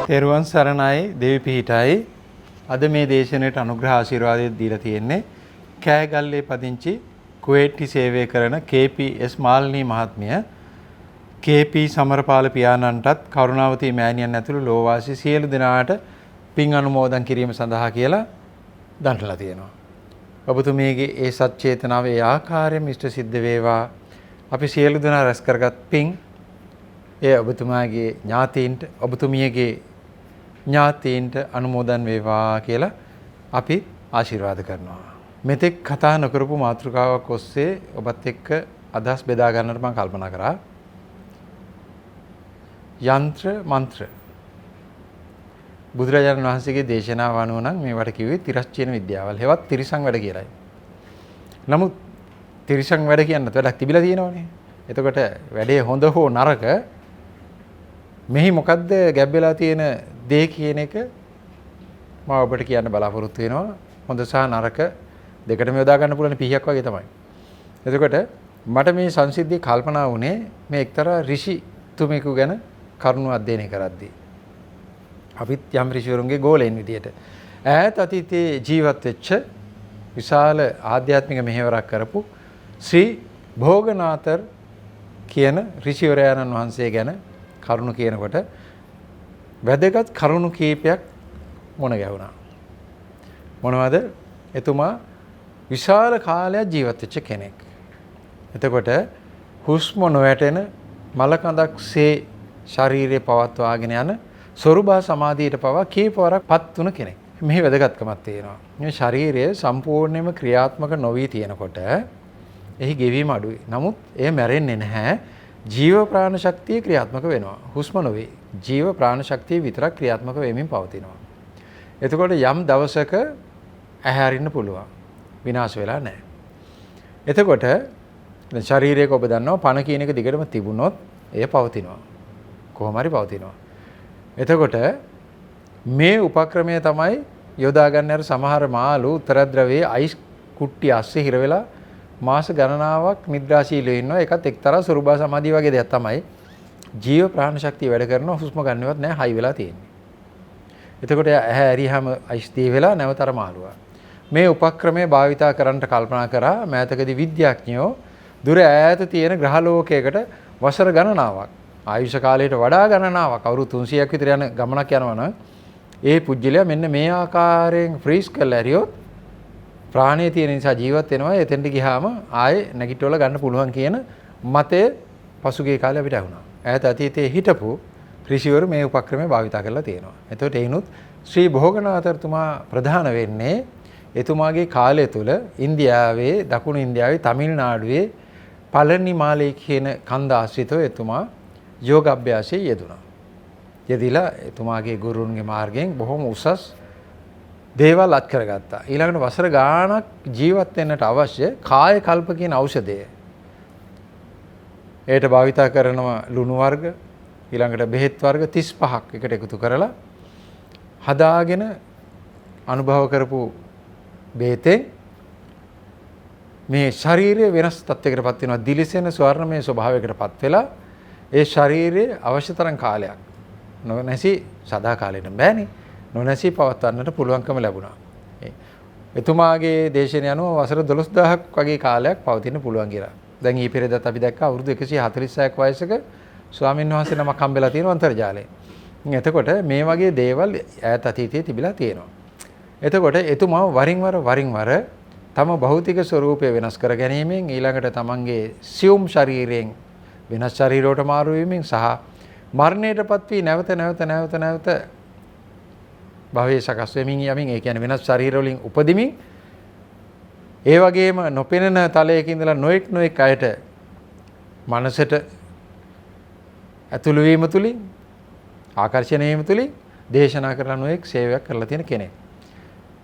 තෙරුවන් සරණයි දෙවි පිහිටයි. අද මේ දේශනාවට අනුග්‍රහ ආශිර්වාදය දීලා තියෙන්නේ කෑගල්ලේ පදිංචි කුවේටි සේවය කරන KPS මාල්නී මහත්මිය. KP සමරපාල පියාණන්ටත් කරුණාවතී මෑණියන් ඇතුළු ලෝවාසී සියලු දෙනාට පින් අනුමෝදන් කිරීම සඳහා කියලා දන්ටලා තියෙනවා. ඔබතුමියගේ ඒ සත්චේතනාව ඒ ආකාරයෙන් ඉෂ්ට සිද්ධ වේවා. අපි සියලු දෙනා රැස් කරගත් පින් ඒ ඔබතුමාගේ ඥාතීන්ට ඔබතුමියගේ ඥාතීන්ට අනුමෝදන් වේවා කියලා අපි ආශිර්වාද කරනවා. මෙතෙක් කතා නොකරපු මාතෘකාවක් ඔස්සේ ඔබත් එක්ක අදහස් බෙදා ගන්නට මම කල්පනා කරා. යන්ත්‍ර මන්ත්‍ර බුදුරජාණන් වහන්සේගේ දේශනාව අනුව නම් මේවට කිව්වේ තිරස්චීන විද්‍යාවල්. හෙවත් තිරිසන් වැඩ කියලායි. නමුත් තිරිසන් වැඩ කියන්නත් වැඩක් තිබිලා තියෙනවනේ. එතකොට වැඩේ හොඳ හෝ නරක මෙහි මොකද්ද ගැබ් වෙලා තියෙන දේ කියන එක මම ඔබට කියන්න බලාපොරොත්තු වෙනවා. හොඳ සහ නරක දෙකටම යොදා ගන්න පුළුවන් පිහියක් වගේ තමයි. එතකොට මට මේ සංසිද්ධිය කල්පනා වුණේ මේ එක්තරා ඍෂි තුමෙකු ගැන කරුණු අධ්‍යයනය කරද්දී. අපිත් යම් ඍෂිවරුන්ගේ ගෝලෙන් විදියට ඈත අතීතයේ ජීවත් වෙච්ච විශාල ආධ්‍යාත්මික මෙහෙවරක් කරපු ශ්‍රී භෝගනාථර් කියන ඍෂිවරයාණන් වහන්සේ ගැන කරුණු කියනකොට වැදගත් කරුණු කීපයක් මොන ගැහුණා. මොනවද? එතුමා විශාල කාලයක් ජීවත් වෙච්ච කෙනෙක්. එතකොට හුස්ම නොවැටෙන මලකඳක්සේ ශරීරය පවත්වාගෙන යන සොරුබා සමාධියට පවා කීපවරක්පත් වුණ කෙනෙක්. මෙහි වැදගත්කමක් තියෙනවා. මේ ශරීරය සම්පූර්ණයෙන්ම ක්‍රියාත්මක නොවී තියෙනකොට එහි ගෙවීම අඩුයි. නමුත් එය මැරෙන්නේ නැහැ. ජීව ප්‍රාණ ශක්තිය ක්‍රියාත්මක වෙනවා. හුස්ම නොවේ. ජීව ප්‍රාණ ශක්තිය විතරක් ක්‍රියාත්මක වෙමින් පවතිනවා. එතකොට යම් දවසක ඇහැරින්න පුළුවන්. විනාශ වෙලා නැහැ. එතකොට ශරීරයක ඔබ දන්නවා පණ කියන එක දිගටම තිබුණොත් එය පවතිනවා. කොහොම හරි පවතිනවා. එතකොට මේ උපක්‍රමය තමයි යොදා ගන්න අර සමහර මාළු උත්තරද්‍රවයේ අයිස් කුට්ටි අස්සේ හිර වෙලා මාස ගණනාවක් නිද්‍රාශීලීව ඉන්නවා. ඒකත් එක්තරා සුරුබා සමාධිය වගේ දෙයක් තමයි. ජීව ප්‍රාණ ශක්තිය වැඩ කරනවා. හුස්ම ගන්නවත් නැහැ. හයි වෙලා තියෙන්නේ. එතකොට ඇහැ ඇරියාම අයිස් දී වෙලා නැවතර මාළුවා. මේ උපක්‍රමය භාවිතා කරන්නට කල්පනා කරා මෑතකදී විද්‍යාඥයෝ දුර ඈත තියෙන ග්‍රහ ලෝකයකට වසර ගණනාවක් ආයුෂ කාලයට වඩා ගණනාවක් අවුරුදු 300ක් විතර යන ගමනක් යනවනම් ඒ පුජ්‍යලයා මෙන්න මේ ආකාරයෙන් ෆ්‍රීස් කරලා ඇරියොත් ප්‍රාණය තියෙන නිසා ජීවත් වෙනවා. එතෙන්ට ගියාම ආයේ නැගිටවල ගන්න පුළුවන් කියන මතය පසුගිය කාලේ අපිට වුණා. ඈත අතීතයේ හිටපු ඍෂිවරු මේ උපක්‍රමය භාවිතා කරලා තියෙනවා. එතකොට ඒනොත් ශ්‍රී භෝගනාථර්තුමා ප්‍රධාන වෙන්නේ එතුමාගේ කාලය තුල ඉන්දියාවේ දකුණු ඉන්දියාවේ තමිල්නාඩුවේ පළනිමාලේ කියන කන්ද ආශ්‍රිතව එතුමා යෝග අභ්‍යාසයේ යෙදුණා. යෙදිලා එතුමාගේ ගුරුන්ගේ මාර්ගයෙන් බොහොම උසස් දේවල් අත් කරගත්තා. ඊළඟට වසර ගාණක් ජීවත් වෙන්නට අවශ්‍ය කාය කල්ප කියන ඖෂධය. ඒට භාවිතා කරනවා ලුණු වර්ග, ඊළඟට බෙහෙත් වර්ග 35ක් එකට එකතු කරලා හදාගෙන අනුභව කරපු බෙහෙතෙන් මේ ශරීරය වෙනස් තත්යකටපත් වෙනවා. දිලිසෙන ස්වර්ණමය ස්වභාවයකටපත් වෙලා ඒ ශරීරයේ අවශ්‍ය තරම් කාලයක් නොනැසී සදා කාලෙට බෑනේ. නොනැසී පවත්වන්නට පුළුවන්කම ලැබුණා. එතුමාගේ දේශනය අනුව වසර 12000ක් වගේ කාලයක් පවතින්න පුළුවන් කියලා. දැන් ඊ පෙරේදත් අපි දැක්ක අවුරුදු 146ක් වයසක ස්වාමීන් වහන්සේ නමක් හම්බෙලා තියෙනවා අන්තර්ජාලයෙන්. එතකොට මේ වගේ දේවල් ඈත අතීතයේ තිබිලා තියෙනවා. එතකොට එතුමා වරින් වර තම භෞතික ස්වરૂපය වෙනස් කර ගැනීමෙන් ඊළඟට තමන්ගේ සියුම් ශරීරයෙන් වෙනස් ශරීරයට මාරු වීමෙන් සහ මරණයටපත් වී නැවත භවයේ සකස් වෙමින් යමින් ඒ කියන්නේ වෙනස් ශරීර වලින් උපදිමින් ඒ වගේම නොපෙනෙන තලයක ඉඳලා නොඑක් අයට මනසට ඇතුළු වීම තුලින් ආකර්ෂණය වීම තුලින් දේශනා කරන නොඑක් සේවයක් කරලා තියෙන කෙනෙක්.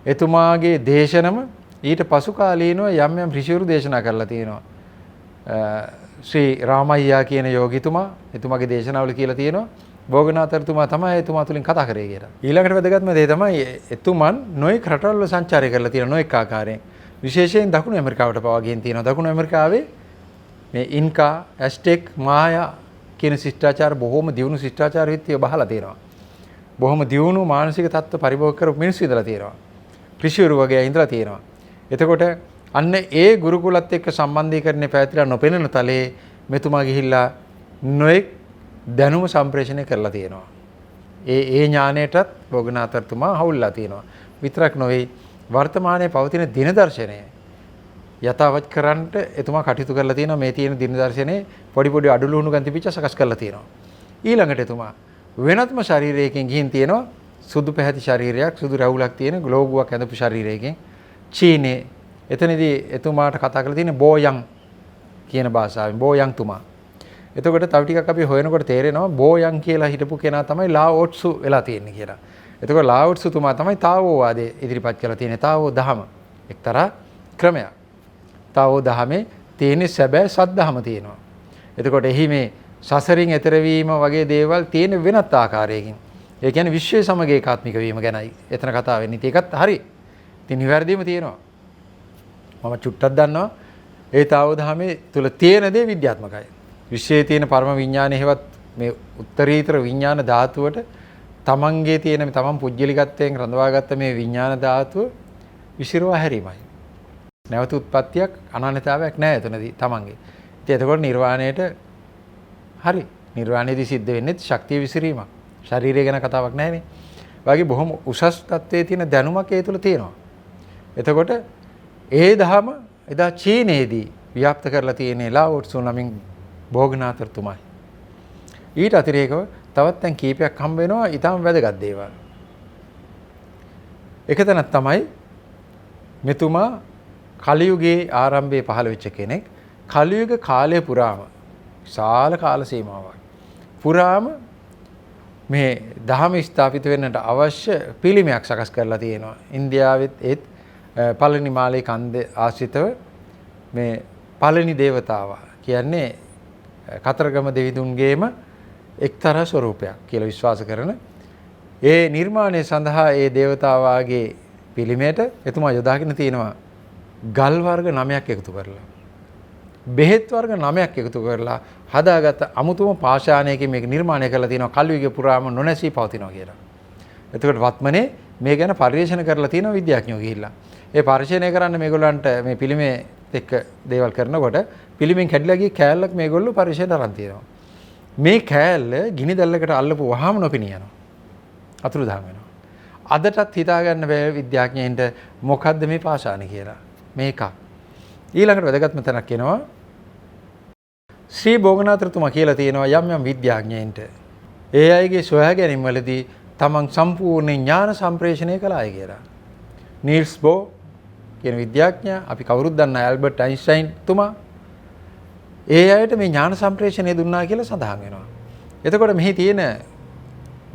එතුමාගේ දේශනම ඊට පසු කාලීනව යම් ඍෂිවරු දේශනා කරලා තියෙනවා. ශ්‍රී රාමයියා කියන යෝගිතුමා එතුමාගේ දේශනාවල කියලා තියෙනවා භෝගනාථර්තුමා තමයි එතුමා තුලින් කතා කරේ කියලා. ඊළඟට වැදගත්ම දේ තමයි එතුමන් නොඑක් රටවල සංචාරය කරලා තියෙන නොඑක් ආකාරයෙන්. විශේෂයෙන් දකුණු ඇමරිකාවට පවා ගිහින් තියෙනවා. දකුණු ඇමරිකාවේ මේ ඉන්කා, ඇස්ටෙක්, මායා කියන ශිෂ්ටාචාර බොහොම දියුණු ශිෂ්ටාචාර විත්තිය බහලා තියෙනවා. බොහොම දියුණු මානසික තත්ත්ව පරිභෝග කරපු මිනිස්සු ඉඳලා තියෙනවා. ඍෂිවරු වගේ ඉඳලා තියෙනවා. එතකොට අන්න ඒ ගුරුකුලත් එක්ක සම්බන්ධීකරණය පැවැත්ලා නොපෙනෙන තලයේ මෙතුමා ගිහිල්ලා නොඑක් දැනුම සම්ප්‍රේෂණය කරලා තියෙනවා. ඒ ඥාණයටත් බෝගනාථතුමා හවුල්ලා තියෙනවා. විතරක් නොවේ වර්තමානයේ පවතින දින දර්ශනය යථාවත් කරන්නට එතුමා කටයුතු කරලා තියෙනවා. මේ තියෙන දින දර්ශනයේ පොඩි පොඩි අඩලුණු ගන් තිබිච්ච සකස් කරලා තියෙනවා. ඊළඟට එතුමා වෙනත්ම ශරීරයකින් ගිහින් තියෙනවා සුදු පැහැති ශරීරයක්, සුදු රැවුලක් තියෙන ග්ලෝබුවක් ඇඳපු ශරීරයකින් චීනේ. එතනදී එතුමාට කතා කරලා තියෙන්නේ බෝයන් කියන භාෂාවෙන්. බෝයන් තුමා. එතකොට තව ටිකක් අපි හොයනකොට තේරෙනවා බෝයන් කියලා හිටපු කෙනා තමයි ලාଓට්සු වෙලා තියෙන්නේ කියලා. එතකොට ලාওට්සු තුමා තමයි තාවෝ වාදයේ ඉදිරිපත් කරලා තියෙන්නේ. තාවෝ දහම එක්තරා ක්‍රමයක්. තාවෝ දහමේ තියෙන සැබෑ සද්ධාම තියෙනවා. එතකොට එහි මේ සසරින් එතර වීම වගේ දේවල් තියෙන වෙනත් ආකාරයකින්. ඒ කියන්නේ විශ්වයේ සමග ඒකාත්මික වීම ගැනයි එතන කතා වෙන්නේ. ඒකත් හරි. ඉතින් නිවැරදිම තියෙනවා. මම චුට්ටක් දන්නවා ඒ තාවෝ දහමේ තුල තියෙන දේ විද්‍යාත්මකයි. විශ්වයේ තියෙන පරම විඥානයේ හේවත් මේ උත්තරීතර විඥාන ධාතුවට තමන්ගේ තියෙන තමන් පුජ්‍යලිකත්වයෙන් රඳවාගත්ත මේ විඥාන ධාතුව විසිරවා හැරීමයි. නැවත උත්පත්තියක් අනන්‍යතාවයක් නැහැ එතනදී තමන්ගේ. ඉතින් එතකොට නිර්වාණයට හරි. නිර්වාණයේදී සිද්ධ වෙන්නේ ශක්තිය විසිරීමක්. ශරීරය ගැන කතාවක් නැහැනේ. වගේ බොහොම උසස් තත්ත්වයේ තියෙන දැනුමක් ඒ තුල තියෙනවා. එතකොට ඒ දහම එදා චීනයේදී ව්‍යාප්ත කරලා තියෙන ලාଓට්සු නමින් බෝගනාථතුමායි. ඊට අතිරේකව තවත් දැන් කීපයක් හම්බ වෙනවා ඊටම වැදගත් දේවල්. එක තැනක් තමයි මෙතුමා කලියුගයේ ආරම්භයේ පහළ වෙච්ච කෙනෙක්. කලියුග කාලය පුරාම විශාල කාල සීමාවක් පුරාම මේ දහම ස්ථාපිත වෙන්නට අවශ්‍ය පිළිමයක් සකස් කරලා තියෙනවා. ඉන්දියාවෙත් ඒත් පළනි මාලේ කන්ද ආශ්‍රිතව මේ පළනි දේවතාවා කියන්නේ කතරගම දෙවිඳුන්ගේම එක්තරා ස්වරූපයක් කියලා විශ්වාස කරන ඒ නිර්මාණය සඳහා ඒ දේවතාවාගේ පිළිමයට එතුමා යොදාගෙන තියෙනවා ගල් වර්ග 9ක් එකතු කරලා බෙහෙත් වර්ග 9ක් එකතු කරලා හදාගත්ත අමුතුම පාෂාණයකින් මේක නිර්මාණය කරලා තියෙනවා කල්යුගයේ පුරාම නොනැසී පවතිනවා කියලා. එතකොට වත්මනේ මේ ගැන පරිශන කරලා තියෙනවා විද්‍යාඥයෝ ගිහිල්ලා. ඒ පරිශනය කරන්න මේගොල්ලන්ට මේ පිළිමේ එක්ක දේවල් කරනකොට පිළිමෙන් කැඩිලා ගිය කෑල්ලක් මේගොල්ලෝ පරිශනයට අරන් තියෙනවා. මේ කෑල්ල ගිනි දැල්ලකට අල්ලපු වහාම නොපෙනී යනවා. අතුරුදහන් වෙනවා. අදටත් හිතාගන්න බෑ විද්‍යාඥයින්ට මොකද්ද මේ පාෂාණ කියලා. මේක. ඊළඟට වැදගත්ම තැනක් එනවා. ශ්‍රී බෝගනාථතුමා කියලා තියෙනවා යම් යම් විද්‍යාඥයින්ට. ඒ අයගේ සොයා ගැනීම වලදී තමන් සම්පූර්ණ ඥාන සම්ප්‍රේෂණය කළායි කියලා. නීල්ස් බෝ කියන විද්‍යාඥයා අපි කවුරුත් දන්න ඇල්බර්ට් අයින්ස්ටයින් තුමා ඒ අයට මේ ඥාන සම්ප්‍රේෂණය දුන්නා කියලා සඳහන් වෙනවා. එතකොට මෙහි තියෙන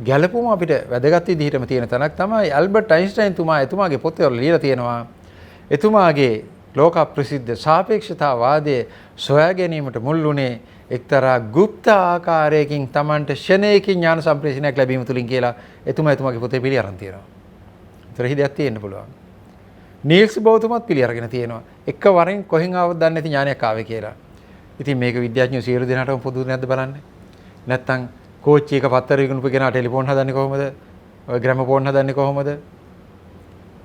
ගැළපුම අපිට වැදගත් විදිහටම තියෙන තැනක් තමයි ඇල්බර්ට් අයින්ස්ටයින් තුමා එතුමාගේ පොතේ ලියලා තියෙනවා. එතුමාගේ ලෝක ප්‍රසිද්ධ සාපේක්ෂතාවාදයේ සොයා ගැනීමට මුල් වුණේ එක්තරා গুপ্ত ආකාරයකින් Tamanට ෂණයකින් ඥාන සම්ප්‍රේෂණයක් ලැබීම තුලින් කියලා එතුමාගේ පොතේ පිළි අරන් තියෙනවා. ඒතර හිදයක් තියෙන්න පුළුවන්. නීල්ස් බෝතුමත් පිළි අරගෙන තියෙනවා. එක වරෙන් කොහෙන් ආවද දන්නේ නැති ඥානයක් ආවේ කියලා. ඉතින් මේක විද්‍යාඥයෝ සියලු දෙනාටම පොදු නැද්ද බලන්න. නැත්තම් කෝච්චි එක පත්තර විකුණුපු කෙනා ටෙලිෆෝන් හදන්නේ කොහොමද? ඔය ග්‍රැමෆෝන් හදන්නේ කොහොමද?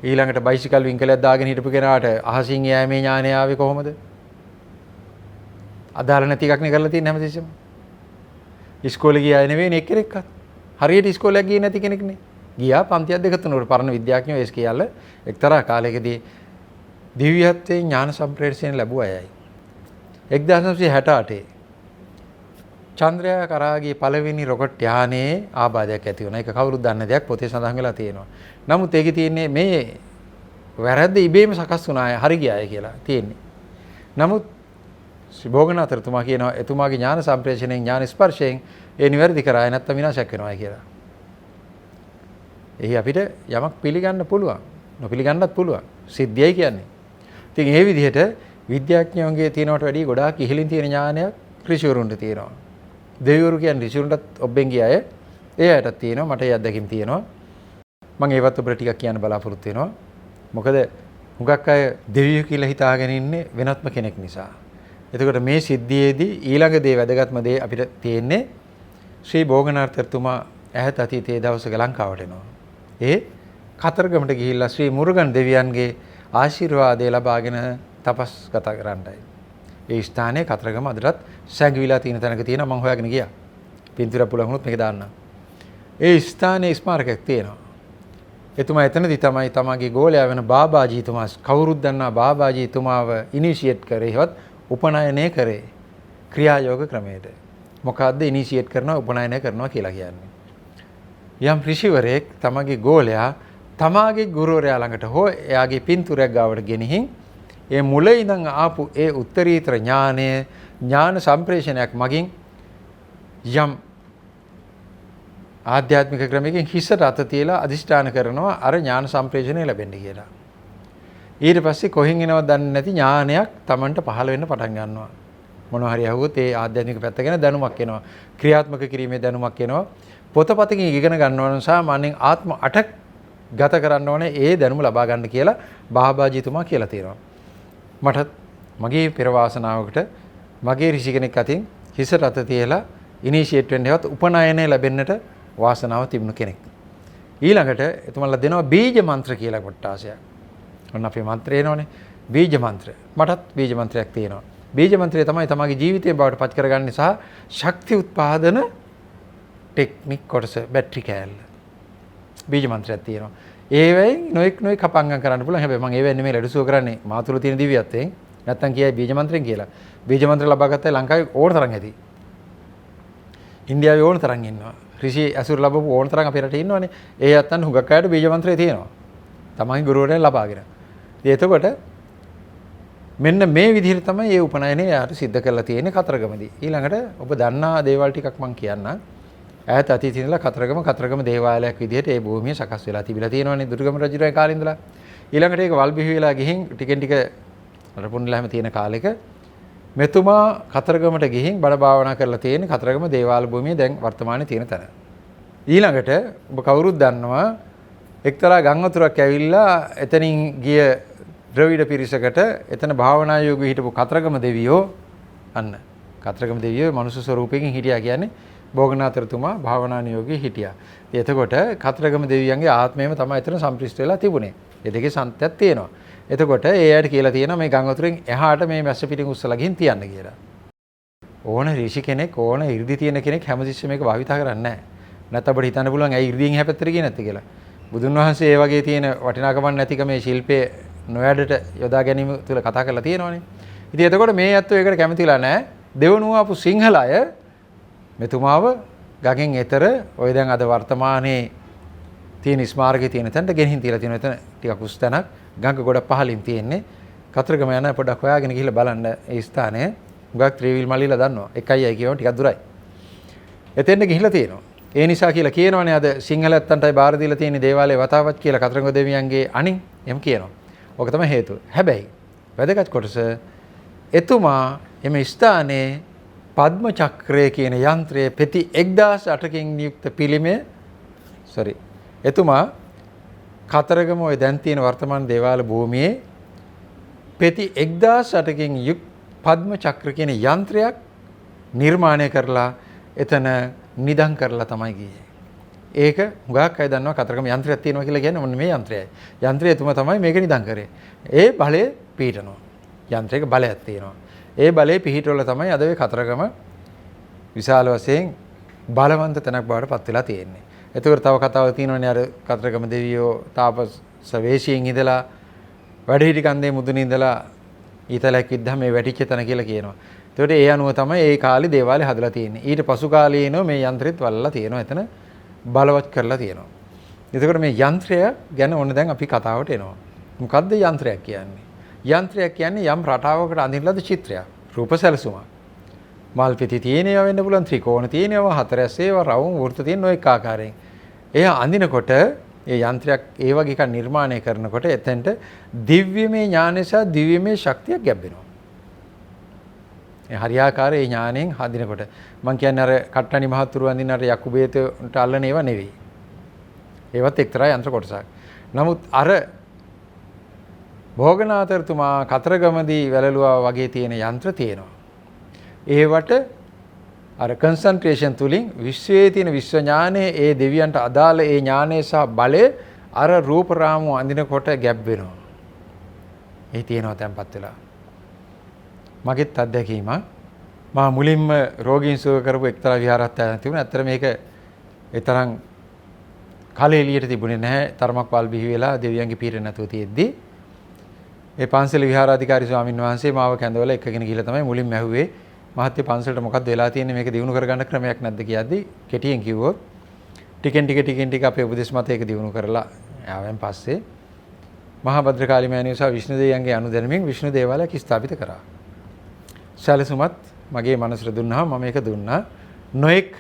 ඊළඟට බයිසිකල් වින්කලයක් දාගෙන හිටපු කෙනාට අහසින් යෑමේ ඥානය ආවේ කොහොමද? අදාළ නැති එකක් නේ කරලා තියෙන්නේ හැමතිස්සෙම. ඉස්කෝලේ ගියා නෙවෙයි එක්කෙනෙක්වත්. හරියට ඉස්කෝලයක් ගියේ නැති කෙනෙක් නේ. ගියා පන්තියක් දෙක තුනකට පරණ විද්‍යාඥයෝ ඒස් කියලා එක්තරා කාලයකදී දිව්‍යත්වයේ ඥාන සම්ප්‍රේෂණය ලැබුවා අයයි. 1968 චන්ද්‍රයා කරා ගිය පළවෙනි රොකට් යානයේ ආබාධයක් ඇති වුණා. ඒක කවුරුත් දන්න දෙයක් පොතේ සඳහන් වෙලා තියෙනවා. නමුත් ඒකේ තියෙන්නේ මේ වැරද්ද ඉබේම සකස් වුණා අය හරි ගියාය කියලා තියෙන්නේ. නමුත් ශ්‍රී බෝගනාථතුමා කියනවා එතුමාගේ ඥාන සම්ප්‍රේෂණයෙන් ඥාන ස්පර්ශයෙන් ඒ නිවැරදි කරාය නැත්තම් විනාශයක් වෙනවායි කියලා. එහි අපිට යමක් පිළිගන්න පුළුවන්. නොපිළිගන්නත් පුළුවන්. සිද්ධියයි කියන්නේ. ඉතින් මේ විදිහට විද්‍යාඥයන්ගේ තියෙනවට වැඩිය ගොඩාක් ඉහළින් තියෙන ඥානයක් ඍෂිවරුන්ට තියෙනවා. දෙවිවරු කියන්නේ ඍෂිවරුන්ටත් ඔබෙන් ගිය අය. ඒ අයටත් තියෙනවා. මට ඒ අත්දැකීම් තියෙනවා. මම ඒවත් ඔබට ටිකක් කියන්න බලාපොරොත්තු වෙනවා. මොකද හුඟක් අය දෙවියෝ කියලා හිතාගෙන ඉන්නේ වෙනත්ම කෙනෙක් නිසා. එතකොට මේ සිද්ධියේදී ඊළඟ දේ වැදගත්ම දේ අපිට තියෙන්නේ ශ්‍රී බෝගනාථතුමා ඈත අතීතයේ දවසක ලංකාවට එනවා. ඒ කතරගමට ගිහිල්ලා ශ්‍රී මුරුගන් දෙවියන්ගේ ආශිර්වාදය ලබාගෙන තපස් ගත කරන්නයි. ඒ ස්ථානයේ කතරගම අදටත් සැඟවිලා තියෙන තැනක තියෙනවා. මම හොයාගෙන ගියා. පින්තූරයක් පුළුවන් වුණොත් මේක දාන්න. ඒ ස්ථානයේ ස්මාරකයක් තියෙනවා. එතුමා එතනදී තමයි තමගේ ගෝලයා වෙන බාබාජීතුමා කවුරුත් දන්නා බාබාජීතුමාව ඉනිෂියේට් කරේ. හෙවත් උපනයනය කරේ. ක්‍රියායෝග ක්‍රමයට. මොකද්ද ඉනිෂියේට් කරනවා උපනයනය කරනවා කියලා කියන්නේ? යම් ඍෂිවරයෙක් තමගේ ගෝලයා තමාගේ ගුරුවරයා ළඟට හෝ එයාගේ පින්තූරයක් ගාවට ගෙනihin ඒ මුලින් ඉඳන් ආපු ඒ උත්තරීතර ඥාන සම්ප්‍රේෂණයක් මගින් යම් ආධ්‍යාත්මික ක්‍රමයකින් හිසට අත තියලා අදිෂ්ඨාන කරනවා අර ඥාන සම්ප්‍රේෂණය ලැබෙන්න කියලා. ඊට පස්සේ කොහෙන් එනවද දන්නේ නැති ඥානයක් Tamanට පහළ වෙන්න පටන් ගන්නවා. මොනවා හරි අහුවොත් ඒ ආධ්‍යාත්මික පැත්ත ගැන දැනුමක් එනවා. ක්‍රියාත්මක කිරීමේ දැනුමක් එනවා. පොතපතකින් ඉගෙන ගන්න ඕන සාමාන්‍යයෙන් ආත්ම 8ක් ගත කරන්න ඕනේ ඒ දැනුම ලබා ගන්න කියලා බාබාජීතුමා කියලා තියෙනවා. මටත් මගේ පෙර වාසනාවකට මගේ ඍෂි කෙනෙක් අතින් හිසට අත තියලා ඉනිෂියේට් වෙන්න හෙවත් උපනයනය ලැබෙන්නට වාසනාව තිබුණු කෙනෙක්. ඊළඟට එතුමන්ලා දෙනවා බීජ මන්ත්‍ර කියලා කොටාසයක්. ඔන්න අපේ මන්ත්‍රය එනෝනේ බීජ මන්ත්‍ර. මටත් බීජ මන්ත්‍රයක් තියෙනවා. බීජ මන්ත්‍රය තමයි තමගේ ජීවිතය බවට පත් කරගන්නේ සහ ශක්ති උත්පාදන ටෙක්නික් කොටස බැටරි කෑල්ල. බීජ මන්ත්‍රයක් තියෙනවා. ඒවෙන් නොඑක් කපංගම් කරන්න පුළුවන්. හැබැයි මම ඒවෙන් නෙමෙයි ලැබුසුව කරන්නේ මාතුල තියෙන දිව්‍යත්වයෙන්. නැත්තම් කියයි බීජ මන්ත්‍රයෙන් කියලා. බීජ මන්ත්‍ර ලබා ගත්තයි ලංකාවේ ඕන තරම් ඇති. ඉන්දියාවේ ඕන තරම් ඉන්නවා. ඍෂි අසුර ලැබපු ඕන තරම් අපේ රටේ ඉන්නවනේ. ඒ යත්තන් හුඟක් අයට බීජ මන්ත්‍රය තියෙනවා. තමන්ගේ ගුරුවරයන් ලබාගෙන. ඉතින් එතකොට මෙන්න මේ විදිහට තමයි මේ උපනයනය යාට සිද්ධ කරලා තියෙන්නේ කතරගමදී. ඊළඟට ඔබ දන්නා දේවල් ටිකක් මම කියන්නම්. ඈත අතීතේ ඉඳලා කතරගම දේවාලයක් විදිහට ඒ භූමිය සකස් වෙලා තිබිලා තියෙනවානේ දුර්ගම රජුගේ කාලේ ඉඳලා. ඊළඟට ඒක වල් බිහි වෙලා ගිහින් ටිකෙන් ටික රපුණලම තියෙන කාලෙක මෙතුමා කතරගමට ගිහින් බණ භාවනා කරලා තියෙන්නේ කතරගම දේවාල භූමිය දැන් වර්තමානයේ තියෙන තැන. ඊළඟට ඔබ කවුරුත් දන්නවා එක්තරා ගම් වතුරක් ඇවිල්ලා එතනින් ගිය ද්‍රවිඩ පිරිසකට එතන භාවනා යෝගී හිටපු කතරගම දෙවියෝ අන්න කතරගම දෙවියෝ මනුෂ්‍ය ස්වරූපයෙන් හිටියා කියන්නේ බෝගනාතරතුමා භාවනා නියෝගී හිටියා. එතකොට කතරගම දෙවියන්ගේ ආත්මයම තමයි එතන සම්ප්‍රිෂ්ඨ වෙලා තිබුණේ. ඒ දෙකේ සම්ත්‍යක් තියෙනවා. එතකොට ඒ අයට කියලා තියෙනවා මේ ගම් වතුරෙන් එහාට මේ මැස්ස පිටින් උස්සලා ගිහින් තියන්න කියලා. ඕන ඍෂි කෙනෙක් ඕන 이르දි තියෙන කෙනෙක් හැමතිස්සෙම මේක භාවිතා කරන්නේ නැහැ. නැත්නම් අපිට හිතන්න පුළුවන් ඇයි 이르දියෙන් එහා පැත්තට ගියේ නැත්තේ කියලා. බුදුන් වහන්සේ ඒ වගේ තියෙන වටිනාකමක් නැතිකම මේ ශිල්පයේ නොයඩට යොදා ගැනීම තුළ කතා කරලා තියෙනවානේ. ඉතින් එතකොට මේ ඇත්තෝ ඒකට කැමතිලා නැහැ. දෙවනුව ආපු සිංහල අය මෙතුමාව ගගෙන් එතර ඔය දැන් අද වර්තමානයේ තියෙන ස්මාරකයේ තියෙන තැනට ගෙනihin තියලා තියෙනවා. එතන ටිකක් උස් තැනක් ගඟ ගොඩ පහලින් තියෙන්නේ. කතරගම යන පොඩක් හොයාගෙන ගිහිල්ලා බලන්න ඒ ස්ථානය. උගක් ත්‍රිවිල් මල්ලිලා දන්නවා. 1යි කියවන ටිකක් දුරයි. එතෙන්ට ගිහිල්ලා තියෙනවා. ඒ නිසා කියලා කියනවනේ අද සිංහලයන්ටයි බාර දීලා තියෙන දේවාලේ වතාවත් කියලා කතරගම දෙවියන්ගේ අණින් එහෙම කියනවා. ඕක තමයි හේතුව. හැබැයි වැදගත් කොටස එතුමා එම ස්ථානයේ පද්ම චක්‍රය කියන යන්ත්‍රයේ පෙති 1008කින් නියුක්ත පිළිමය එතුමා කතරගම ඔය දැන් තියෙන වර්තමාන දේවාල භූමියේ පෙති 1008කින් යුක්ත පද්ම චක්‍ර කියන යන්ත්‍රයක් නිර්මාණය කරලා එතන නිදන් කරලා තමයි ගියේ. ඒක හුඟක් අය දන්නවා කතරගම යන්ත්‍රයක් තියෙනවා කියලා කියන්නේ මොන්නේ මේ යන්ත්‍රයයි. යන්ත්‍රය එතුමා තමයි මේක නිදන් කරේ. ඒ බලය පිහිටනවා. යන්ත්‍රයක බලයක් තියෙනවා. ඒ බලේ පිහිටවල තමයි අද මේ කතරගම විශාල වශයෙන් බලවන්ත තැනක් බවට පත් වෙලා තියෙන්නේ. ඒතකොට තව කතාවක් තියෙනවනේ අර කතරගම දෙවියෝ තාපස වේශයෙන් ඉඳලා වැඩිහිටි කන්දේ මුදුනේ ඉඳලා ඊතලයක් විද්දා මේ වැටිච්ච තැන කියලා කියනවා. ඒතකොට ඒ අනුව තමයි ඒ කාලේ දේවාලේ හදලා තියෙන්නේ. ඊට පසු කාලේනෝ මේ යන්ත්‍රෙත් වල්ලා තියෙනවා. එතන බලවත් කරලා තියෙනවා. ඒතකොට මේ යන්ත්‍රය ගැන ඕන දැන් අපි කතාවට එනවා. මොකද්ද යන්ත්‍රයක් කියන්නේ? යන්ත්‍රයක් කියන්නේ යම් රටාවකට අඳින ලද චිත්‍රයක්. රූප සැලසුමක්. මල් පිටි තියෙනවා වෙන්න පුළුවන්, ත්‍රිකෝණ තියෙනවා, හතරැස් ඒවා, රවුම් වෘත්ත තියෙන ඔය එක ආකාරයෙන්. එය අඳිනකොට ඒ යන්ත්‍රයක් ඒ වගේ එකක් නිර්මාණය කරනකොට එතෙන්ට දිව්‍යමය ඥානය සහ දිව්‍යමය ශක්තියක් ගැඹෙනවා. ඒ හරියාකාරයේ ඥාණයෙන් හදිනකොට මම කියන්නේ අර කට්ටණි මහතුරු අඳින අර යකුබේතට අල්ලන ඒවා නෙවෙයි. ඒවත් එක්තරා යන්ත්‍ර කොටසක්. නමුත් අර භෝගනාථතුමා කතරගමදී වැළලුවා වගේ තියෙන යන්ත්‍ර තියෙනවා. ඒවට අර කන්සන්ට්‍රේෂන් තුලින් විශ්වයේ තියෙන විශ්ව ඥානයේ ඒ දෙවියන්ට අදාළ ඒ ඥානය සහ බලය අර රූප රාමුව අඳිනකොට ගැබ් වෙනවා. ඒ තියෙනවා තැම්පත් වෙලා. මගෙත් අත්දැකීම මා මුලින්ම රෝගීන් සුව කරපු එක්තරා විහාරස්ථානයක් තිබුණා. ඇත්තට මේක ඒ තරම් කාලේ එළියට තිබුණේ නැහැ. තරමක් වල් බිහි වෙලා දෙවියන්ගේ පීර නැතුව තියෙද්දි ඒ පන්සල විහාරාධිකාරී ස්වාමීන් වහන්සේ මාව කැඳවලා එක්කගෙන ගිහලා තමයි මුලින්ම ඇහුවේ මහත්තයා පන්සලට මොකක්ද වෙලා තියෙන්නේ මේක දිනු කරගන්න ක්‍රමයක් නැද්ද කියද්දි කෙටියෙන් කිව්වොත් ටිකෙන් ටික අපේ උපදේශ මත ඒක දිනු කරලා ආවෙන් පස්සේ මහා භද්‍රකාලි මෑණියෝ සහ විෂ්ණු දෙවියන්ගේ අනුදැනමින් විෂ්ණු දේවාලයක් ස්ථාපිත කරා. සැලසුමත් මගේ මනසට දුන්නාම මම ඒක දුන්නා. නොඑක්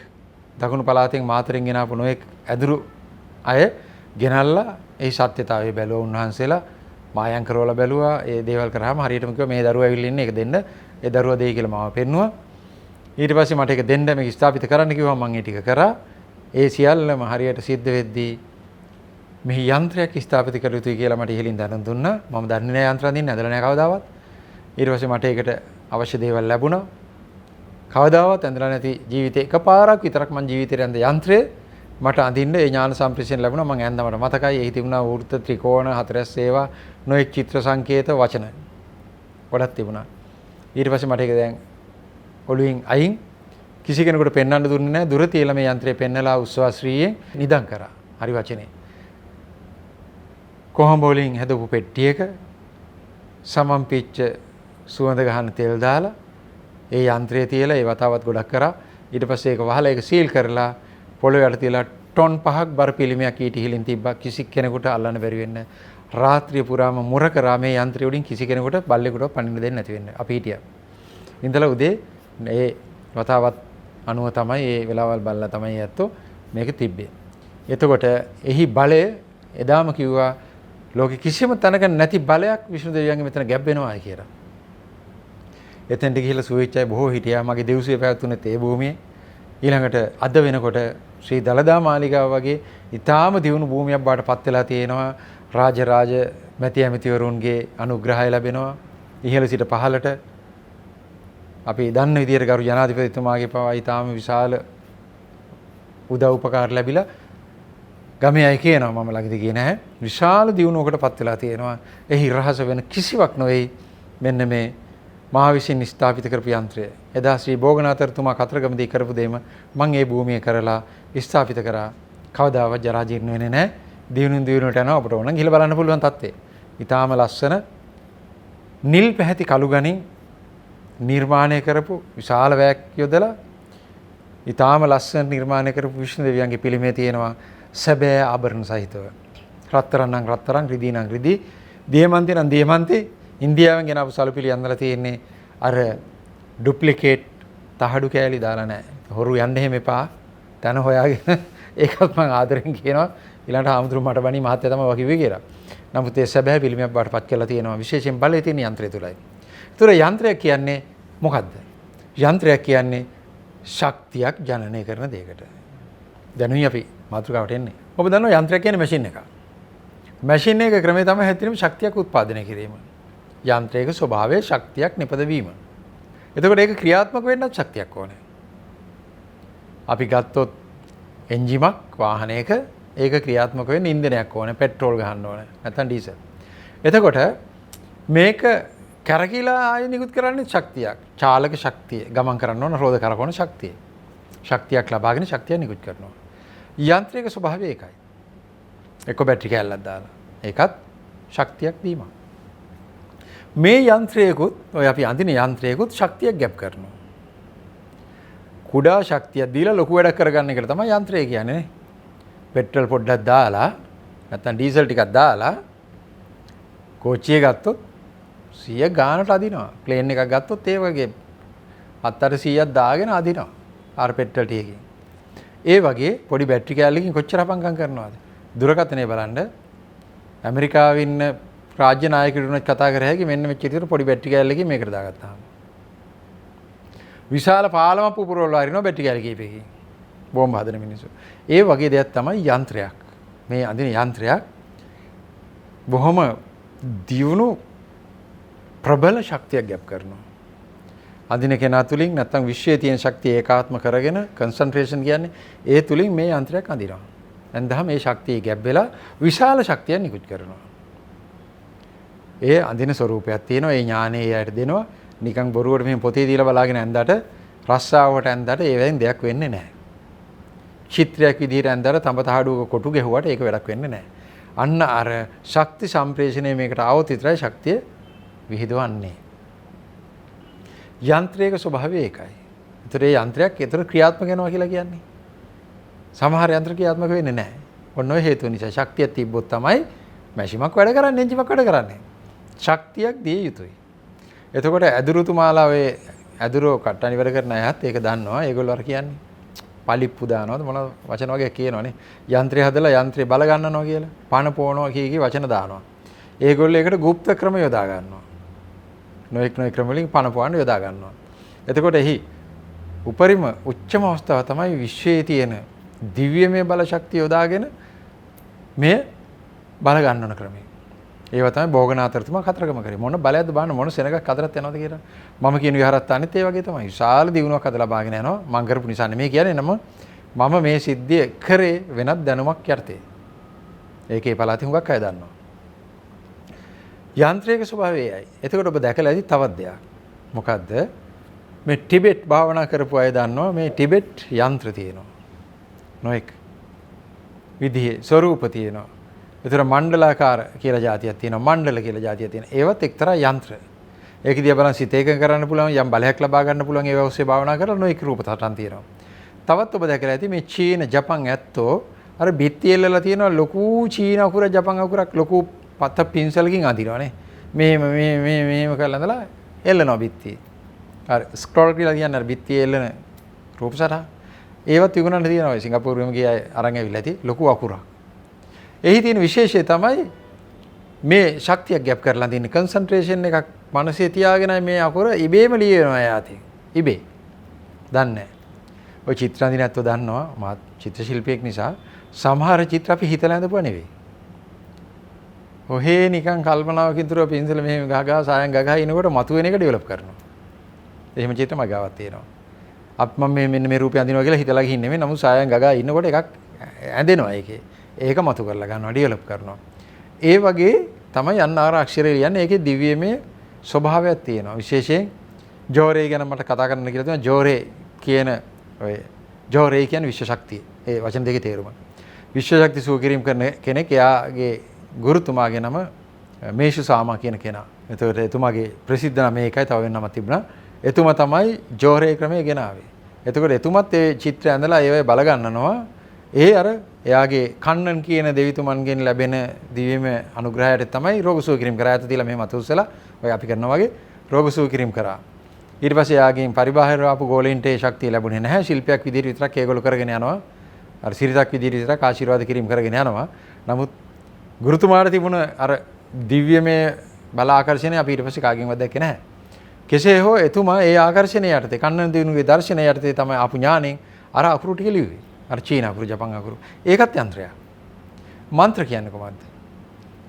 දකුණු පළාතෙන් මාතරින් ගෙනාපු නොඑක් ඇදුරු අය ගෙනල්ලා ඒ සත්‍යතාවය බැලුවා උන්වහන්සේලා මායම් කරවලා බැලුවා. ඒ දේවල් කරාම හරියටම කිව්වා මේ දරුවා ඇවිල්ලා ඉන්නේ ඒක දෙන්න. ඒ දරුවා දෙයි කියලා මාව පෙන්නුවා. ඊට පස්සේ මට ඒක දෙන්න මේක ස්ථාපිත කරන්න කිව්වා. මම ඒ ටික කරා. ඒ සියල්ලම හරියට සිද්ධ වෙද්දී මෙහි යන්ත්‍රයක් ස්ථාපිත කළ යුතුයි කියලා මට ඉහලින් දැනුම් දුන්නා. මම දන්නේ නැහැ යන්ත්‍ර අඳින්න ඇදලා නැහැ කවදාවත්. ඊට පස්සේ මට ඒකට අවශ්‍ය දේවල් ලැබුණා. කවදාවත් ඇඳලා නැති ජීවිතේ එකපාරක් විතරක් මම ජීවිතේ ඇඳ යන්ත්‍රය මට අඳින්න ඒ ඥාන සම්ප්‍රේෂණ ලැබුණා. මම ඇඳ මට මතකයි. එහි තිබුණා වෘත්ත ත්‍රිකෝණ හතරස් ඒවා නොඑක් චිත්‍ර සංකේත වචන ගොඩක් තිබුණා. ඊට පස්සේ මට ඒක දැන් ඔළුවෙන් අයින් කිසි කෙනෙකුට පෙන්වන්න දුන්නේ නැහැ. දුර තියලා මේ යන්ත්‍රය පෙන්නලා උස්වාශ්‍රීයෙන් නිදන් කරා. හරි වචනේ. කොහොඹ වලින් හැදපු පෙට්ටියක සමම්පිච්ච සුවඳ ගහන තෙල් දාලා ඒ යන්ත්‍රය තියලා ඒ වතාවත් ගොඩක් කරා. ඊට පස්සේ ඒක වහලා ඒක සීල් කරලා පොළොවේ යට තියලා ටොන් 5ක් බර පිළිමයක් ඊට ඉහලින් තිබ්බා. කිසි කෙනෙකුට අල්ලන්න බැරි වෙන්නේ රාත්‍රිය පුරාම මුර කරා මේ යන්ත්‍රය උඩින් කිසි කෙනෙකුට බල්ලෙකුට පනින්න දෙන්නේ නැති වෙන්නේ. අපි හිටියා. ඉඳලා උදේ ඒ වතාවත් අනුව තමයි ඒ වෙලාවල් බලලා තමයි ඇත්තෝ මේක තිබ්බේ. එතකොට එහි බලය එදාම කිව්වා ලෝකෙ කිසිම තැනක නැති බලයක් විෂ්ණු දෙවියන්ගේ මෙතන ගැබ් වෙනවායි කියලා. එතෙන්ට ගිහිල්ලා සුවිච්චයි බොහෝ හිටියා. මගේ දෙව්සිය පැවතුනේත් ඒ භූමියේ. ඊළඟට අද වෙනකොට ශ්‍රී දලදා මාලිගාව වගේ ඊටාම දියුණු භූමියක් බවට පත් වෙලා තියෙනවා. රාජ මැති ඇමතිවරුන්ගේ අනුග්‍රහය ලැබෙනවා. ඉහළ සිට පහළට අපි දන්න විදියට ගරු ජනාධිපතිතුමාගේ පවා ඊටාම විශාල උදව් උපකාර ලැබිලා ගමේ අය කියනවා මම ළඟදී ගියේ නැහැ. විශාල දියුණුවකට පත් වෙලා තියෙනවා. එහි රහස වෙන කිසිවක් නොවේ. මෙන්න මේ මා විසින් ස්ථාපිත කරපු යන්ත්‍රය. එදා ශ්‍රී බෝගනාථතුමා කතරගමදී කරපු දෙයම මම ඒ භූමියේ කරලා ස්ථාපිත කරා. කවදාවත් ජරා ජීර්ණ වෙන්නේ නැහැ. දියුණුවට යනවා අපට ඕන ගිහලා බලන්න පුළුවන් තත්ත්වය. ඊටාම ලස්සන නිල් පැහැති කළු ගණින් නිර්මාණය කරපු විශාල වැයක් යොදලා ඊටාම ලස්සන නිර්මාණය කරපු විෂ්ණු දෙවියන්ගේ පිළිමය තියෙනවා. සැබෑ ආභරණ සහිතව. රත්තරන් නම් රත්තරන්, රිදී නම් රිදී, දියමන්ති නම් දියමන්ති. ඉන්දියාවෙන් ගෙනාවු සලුපිලි අඳලා තියෙන්නේ අර ඩුප්ලිකේට් තහඩු කෑලි දාලා නැහැ. හොරු යන්න එහෙම එපා. තන හොයාගෙන ඒකත් මම ආදරෙන් කියනවා. ඊළඟට ආමුතුරු මට බණී මහත්තයා තමයි වගේ කිව්වේ කියලා. නමුත් ඒ සැබෑ පිළිමයක් බාටපත් කරලා තියෙනවා. විශේෂයෙන් බලය තියෙන යන්ත්‍රය තුලයි. ඒතර යන්ත්‍රයක් කියන්නේ මොකද්ද? යන්ත්‍රයක් කියන්නේ ශක්තියක් ජනනය කරන දෙයකට. දැනුයි අපි මාතෘකාවට එන්නේ. ඔබ දන්නවා යන්ත්‍රයක් කියන්නේ මැෂින් එකක්. මැෂින් එක ක්‍රමය තමයි හැදෙන්නේ ශක්තියක් උත්පාදනය කිරීම. යන්ත්‍රයක ස්වභාවය ශක්තියක් නිපදවීම. එතකොට ඒක ක්‍රියාත්මක වෙන්නත් ශක්තියක් ඕනේ. අපි ගත්තොත් එන්ජිමක් වාහනයක ඒක ක්‍රියාත්මක වෙන්න ඉන්ධනයක් ඕනේ, පෙට්‍රෝල් ගහන්න ඕනේ, නැත්නම් ඩීසල්. එතකොට මේක කැරකිලා ආයෙ නිකුත් කරන්නේ ශක්තියක්. චාලක ශක්තිය ගමන් කරන්න ඕන රෝද කරකවන ශක්තිය. ශක්තියක් ලබාගෙන ශක්තිය නිකුත් කරනවා. යන්ත්‍රයක ස්වභාවය ඒකයි. එක්ක බැටරි කෑල්ලක් දාලා ඒකත් ශක්තියක් දීමක්. මේ යන්ත්‍රයකුත් ඔය අපි අඳින යන්ත්‍රයකුත් ශක්තියක් ගැප් කරනවා. කුඩා ශක්තියක් දීලා ලොකු වැඩක් කරගන්න එකට තමයි යන්ත්‍රය කියන්නේ. පෙට්‍රල් පොඩ්ඩක් දාලා නැත්නම් ඩීසල් ටිකක් දාලා කෝච්චිය ගත්තොත් 100 ගානට අදිනවා. ප්ලේන් එකක් ගත්තොත් ඒ වගේ 700ක් දාගෙන අදිනවා. අර පෙට්‍රල් ටිකකින්. ඒ වගේ පොඩි බැටරි කෑල්ලකින් කොච්චර අපංකම් කරනවද? දුරකථනය බලන්න ඇමරිකාවේ ඉන්න රාජ්‍ය නායකයෙකුට කතා කර හැකි මෙන්න මෙච්චර විතර පොඩි බැටරි කෑල්ලකින් මේකට දාගත්තාම. විශාල පාලමක් පුපුරවලා අරිනවා බැටරි කෑල්ල කීපයකින්. බෝම්බ හදන මිනිස්සු. ඒ වගේ දෙයක් තමයි යන්ත්‍රයක්. මේ අඳින යන්ත්‍රයක් බොහොම දියුණු ප්‍රබල ශක්තියක් ගැප් කරනවා. අඳින කෙනා තුලින් නැත්තම් විශ්වයේ තියෙන ශක්තිය ඒකාත්ම කරගෙන කන්සන්ට්‍රේෂන් කියන්නේ ඒ තුලින් මේ යන්ත්‍රයක් අඳිනවා. දැන් මේ ශක්තිය ගැබ් වෙලා විශාල ශක්තියක් නිකුත් කරනවා. ඒ අඳින ස්වරූපයක් තියෙනවා. ඒ ඥානෙ එයාට දෙනවා. නිකන් බොරුවට මෙහෙම පොතේ දීලා බලාගෙන ඇඳට රස්සාවට ඇඳට ඒවෙන් දෙයක් වෙන්නේ නැහැ. චිත්‍රයක් විදිහට ඇඳට තඹතහඩුවක කොටු ගැහුවට ඒක වැඩක් වෙන්නේ නැහැ. අන්න අර ශක්ති සම්ප්‍රේෂණය මේකට આવොත් විතරයි ශක්තිය විහිදවන්නේ. යන්ත්‍රයක ස්වභාවය ඒකයි. ඒතර ඒ යන්ත්‍රයක් ඒතර ක්‍රියාත්මක වෙනවා කියලා කියන්නේ. සමහර යන්ත්‍ර ක්‍රියාත්මක වෙන්නේ නැහැ. ඔන්න ඔය හේතුව නිසා ශක්තිය තිබ්බොත් තමයි මැෂිමක් වැඩ කරන්නේ, එන්ජිමක් වැඩ කරන්නේ. ශක්තියක් දිය යුතුයි. එතකොට ඇදුරුතුමාලා ඇදුරෝ කට්ටනි වැඩ කරන අයත් ඒක දන්නවා. ඒගොල්ලෝ අර කියන්නේ පලිප්පු දානවද මොන වචන වගේ කියනවනේ. යන්ත්‍රය හදලා යන්ත්‍රය බල ගන්නනවා කියලා. පණ පොවනවා කී වචන දානවා. ඒගොල්ලෝ ඒකට গুপ্ত ක්‍රම යොදා ගන්නවා. නොඑක් ක්‍රම වලින් පණ පොවන්න යොදා ගන්නවා. එතකොට එහි උපරිම උච්චම අවස්ථාව තමයි විශ්වයේ තියෙන දිව්‍යමය බල ශක්තිය යොදාගෙන මේ බල ගන්නන ක්‍රමය. ඒව තමයි භෝගනාතරතුමා කතරගම කරේ. මොන බලයක්ද බලන්න මොන සෙනගක් කතරත් යනවද කියලා. මම කියන විහාරස්ථානෙත් ඒ වගේ තමයි. විශාල දිනුවක් හදලා බාගෙන යනවා. මම කරපු නිසා නෙමෙයි කියන්නේ නම මම මේ සිද්ධිය කරේ වෙනත් දැනුමක් යටතේ. ඒකේ පළාති හුඟක් අය දන්නවා. යන්ත්‍රයක ස්වභාවය එයයි. එතකොට ඔබ දැකලා ඇති තවත් දෙයක්. මොකද්ද? මේ ටිබෙට් භාවනා කරපු අය දන්නවා මේ ටිබෙට් යන්ත්‍ර තියෙනවා. නොඑක් විදිහේ ස්වරූප තියෙනවා. ඒතර මණ්ඩලාකාර කියලා જાතියක් තියෙනවා. මණ්ඩල කියලා જાතියක් තියෙනවා. ඒවත් එක්තරා යන්ත්‍ර. ඒක දිහා බලන් සිත එකඟ කරන්න පුළුවන් යම් බලයක් ලබා ගන්න පුළුවන් ඒව ඔස්සේ භාවනා කරලා නොඑක් රූප සටහන් තියෙනවා. තවත් ඔබ දැකලා ඇති මේ චීන ජපන් ඇත්තෝ අර බිත්ති එල්ලලා තියෙනවා ලොකු චීන අකුර ජපන් අකුරක් ලොකු පත පින්සලකින් අදිනවනේ. මෙහෙම කරලා ඉඳලා එල්ලනවා බිත්ති. අර ස්ක්‍රෝල් කියලා කියන්නේ අර බිත්ති එල්ලන රූප සටහන්. ඒවත් විකුණන්න තියෙනවා. සිංගප්පූරුවෙම ගිය අය අරන් ඇවිල්ලා ඇති ලොකු අකුරක්. එහි තියෙන විශේෂය තමයි මේ ශක්තියක් ගැප් කරලා තියෙන කන්සන්ට්‍රේෂන් එකක් මනසේ තියාගෙනයි මේ අකුර ඉබේම ලියවෙනවා එයාතින්. ඉබේ. දන්නේ. ඔය චිත්‍ර අඳින ඇත්තෝ දන්නවා මාත් චිත්‍ර ශිල්පියෙක් නිසා සමහර චිත්‍ර අපි හිතලා හදපුවා නෙවෙයි. ඔහේ නිකන් කල්පනාවකින් තුරව පින්සල මෙහෙම ගහගා සායන් ගගා ඉනකොට මතුවෙන එක ඩෙවලොප් කරනවා. එහෙම චිත්‍ර මගාවක් තියෙනවා. මම මෙන්න මේ රූපය අඳිනවා කියලා හිතලා ගිහින් නෙමෙයි. නමුත් සායන් ගගා ඉන්නකොට එකක් ඇඳෙනවා ඒකේ. ඒක මතු කරලා ගන්නවා ඩෙවලොප් කරනවා. ඒ වගේ තමයි යන්න ආර අක්ෂරය ලියන්නේ. ඒකේ දිව්‍යමය ස්වභාවයක් තියෙනවා. විශේෂයෙන් ජෝරේ ගැන මට කතා කරන්න කියලා තියෙනවා. ජෝරේ කියන ඔය ජෝරේ කියන්නේ විශ්ව ශක්තිය. ඒ වචන දෙකේ තේරුම. විශ්ව ශක්තිය සුවකිරීම කරන කෙනෙක් එයාගේ ගුරුතුමාගේ නම මේෂු සාමා කියන කෙනා. එතකොට එතුමාගේ ප්‍රසිද්ධ නම මේකයි තව වෙන නමක් තිබුණා. එතුමා තමයි ජෝරේ ක්‍රමය ගෙනාවේ. එතකොට එතුමත් ඒ චිත්‍රය ඇඳලා ඒවයි බල ගන්නනවා. ඒ අර එයාගේ කන්නන් කියන දෙවිතුමන්ගෙන් ලැබෙන දිව්‍යමය අනුග්‍රහයට තමයි රෝග සුව කිරීම කරා. ඇත තියලා මෙහෙම අතුස්සලා ඔය අපි කරනවා වගේ රෝග සුව කිරීම කරා. ඊට පස්සේ එයාගෙන් පරිබාහිරව ආපු ගෝලීන්ට ඒ ශක්තිය ලැබුණේ නැහැ. ශිල්පයක් විදිහට විතරක් ඒගොල්ලෝ කරගෙන යනවා. අර සිරිතක් විදිහට විතරක් ආශිර්වාද කිරීම කරගෙන යනවා. නමුත් ගුරුතුමාට තිබුණ අර දිව්‍යමය බල ආකර්ෂණය අපි ඊට පස්සේ කාගෙන්වත් දැක්කේ නැහැ. කෙසේ හෝ එතුමා ඒ ආකර්ෂණය යටතේ කන්නන් දිනුගේ දර්ශනය යටතේ තමයි ආපු ඥාණයෙන් අර අකුරු ටික ලිව්වේ. අර චීන අකුරු ජපන් අකුරු. ඒකත් යන්ත්‍රයක්. මන්ත්‍ර කියන්නේ කොහොමද?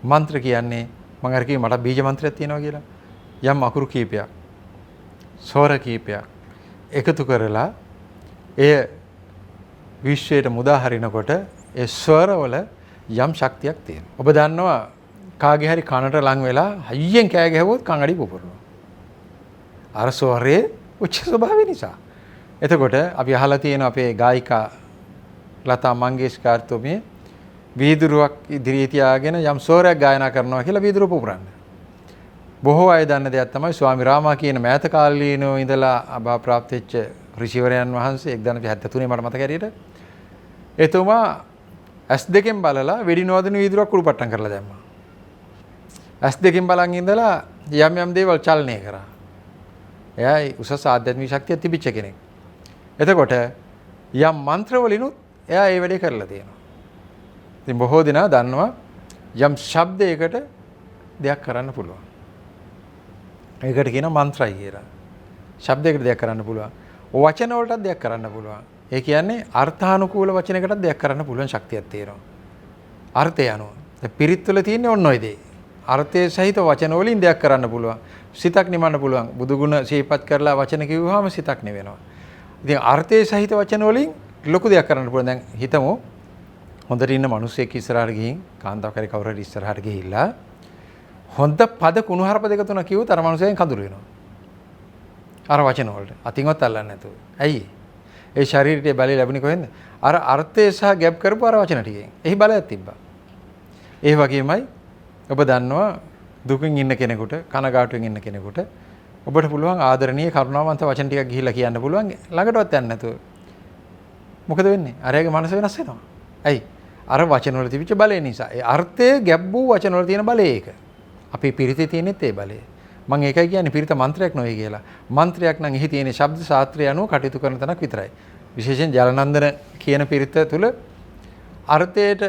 මන්ත්‍ර කියන්නේ මම අර කිව්වේ මට බීජ මන්ත්‍රයක් තියෙනවා කියලා. යම් අකුරු කීපයක් ස්වර කීපයක් එකතු කරලා එය විශ්වයට මුදා හරිනකොට ඒ ස්වරවල යම් ශක්තියක් තියෙනවා. ඔබ දන්නවා කාගේ හරි කනට ලං වෙලා හයියෙන් කෑ ගැහුවොත් කන් අඩි පුපුරනවා. අර ස්වරයේ උච්ච ස්වභාවය නිසා. එතකොට අපි අහලා තියෙන අපේ ගායිකා ලතා මංගেশකර්තුමිය වීදුරුවක් ඉදිරියේ තියාගෙන යම් ස්වරයක් ගායනා කරනවා කියලා වීදුරුව පුපුරන්නේ. බොහෝ අය දන්න දෙයක් තමයි ස්වාමි රාමා කියන මෑත කාලීනෝ ඉඳලා අභා ප්‍රාප්ත වෙච්ච ඍෂිවරයන් වහන්සේ 1973 මට මතක හැටියට එතුමා S2 බලලා වෙඩි නෝදන වීදුරුවක් කුළුපට්ටම් කරලා දැම්මා. S2 බලන් ඉඳලා යම් දේවල් චලනය කරා. එයායි උසස් ආධ්‍යාත්මික ශක්තිය තිබිච්ච කෙනෙක්. එතකොට යම් මන්ත්‍ර වලිනුත් එයා ඒ වැඩේ කරලා තියෙනවා. ඉතින් බොහෝ දෙනා දන්නවා යම් ශබ්දයකට දෙයක් කරන්න පුළුවන්. ඒකට කියනවා මන්ත්‍රයි කියලා. ශබ්දයකට දෙයක් කරන්න පුළුවන්. වචන වලටත් දෙයක් කරන්න පුළුවන්. ඒ කියන්නේ අර්ථානුකූල වචනයකටත් දෙයක් කරන්න පුළුවන් ශක්තියක් තියෙනවා. අර්ථය අනුව. පිරිත් වල තියෙන්නේ ඔන්න ඔය දේ. අර්ථයේ සහිත වචන වලින් දෙයක් කරන්න පුළුවන්. සිතක් නිමන්න පුළුවන්. බුදු ගුණ සිහිපත් කරලා වචන කිව්වහම සිතක් නිවෙනවා. ඉතින් අර්ථයේ සහිත වචන වලින් ලොකු දෙයක් කරන්න පුළුවන්. දැන් හිතමු හොඳට ඉන්න මිනිස්සෙක් ඉස්සරහට ගිහින් කාන්තාවක් හරි කවුරු හරි ඉස්සරහට ගිහිල්ලා හොඳ පද කුණුහරුප දෙක තුන කිව්වොත් අර මිනිස්සෙන් කඳුළු වෙනවා. අර වචන වලට අතින්වත් අල්ලන්නේ නැතුව. ඇයි? ඒ ශරීරයේ බලය ලැබුණේ කොහෙන්ද? අර අර්ථය සහ ගැප් කරපු අර වචන ටිකෙන්. එහි බලයක් තිබ්බා. ඒ වගේමයි ඔබ දන්නවා දුකින් ඉන්න කෙනෙකුට, කනගාටුවෙන් ඉන්න කෙනෙකුට ඔබට පුළුවන් ආදරණීය කරුණාවන්ත වචන ටිකක් ගිහිල්ලා කියන්න පුළුවන් ළඟටවත් යන්නේ නැතුව. මොකද වෙන්නේ? අරයාගේ මනස වෙනස් වෙනවා. ඇයි? අර වචන වල තිබිච්ච බලය නිසා. ඒ අර්ථය ගැප් වූ වචන වල තියෙන බලය ඒක. අපේ පිරිතේ තියෙනෙත් ඒ බලය. මම ඒකයි කියන්නේ පිරිත මන්ත්‍රයක් නෙවෙයි කියලා. මන්ත්‍රයක් නම් එහි තියෙන ශබ්ද ශාස්ත්‍රය අනුව කටයුතු කරන තැනක් විතරයි. විශේෂයෙන් ජලනන්දන කියන පිරිත තුල අර්ථයට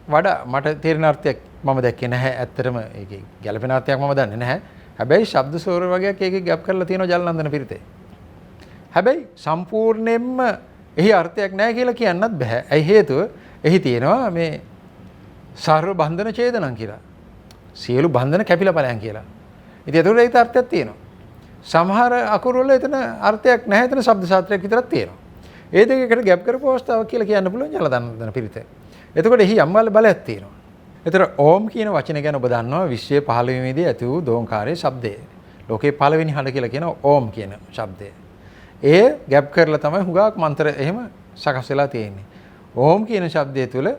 වඩා මට තේරෙන අර්ථයක් මම දැක්කේ නැහැ. ඇත්තටම ඒකේ ගැළපෙන අර්ථයක් මම දන්නේ නැහැ. හැබැයි ශබ්ද ස්වර වගේක් ඒකේ ගැප් කරලා තියෙනවා ජලනන්දන පිරිතේ. හැබැයි සම්පූර්ණයෙන්ම එහි අර්ථයක් නැහැ කියලා කියන්නත් බෑ. ඇයි හේතුව? එහි තියෙනවා මේ සර්ව බන්ධන ඡේදනං කියලා. සියලු බන්ධන කැපිලා ඵලයන් කියලා. ඉතින් ඒකට ඒක අර්ථයක් තියෙනවා. සමහර අකුරු වල එතන අර්ථයක් නැහැ. එතන ශබ්ද ශාස්ත්‍රයක් විතරක් තියෙනවා. ඒ දෙකකට ගැප් කරපු අවස්ථාවක් කියලා කියන්න පුළුවන් ජලනන්දන පිරිත. එතකොට එහි යම් බලයක් තියෙනවා. එතන ඕම් කියන වචනේ ගැන ඔබ දන්නවා විශ්වයේ 15 වෙනිදී ඇති වූ දෝංකාරයේ ශබ්දය. ලෝකේ පළවෙනි හඬ කියලා කියන ඕම් කියන ශබ්දය. ඒ ගැප් කරලා තමයි හුඟක් මන්ත්‍ර එහෙම සකස් වෙලා තියෙන්නේ. ඕම් කියන ශබ්දය තුළ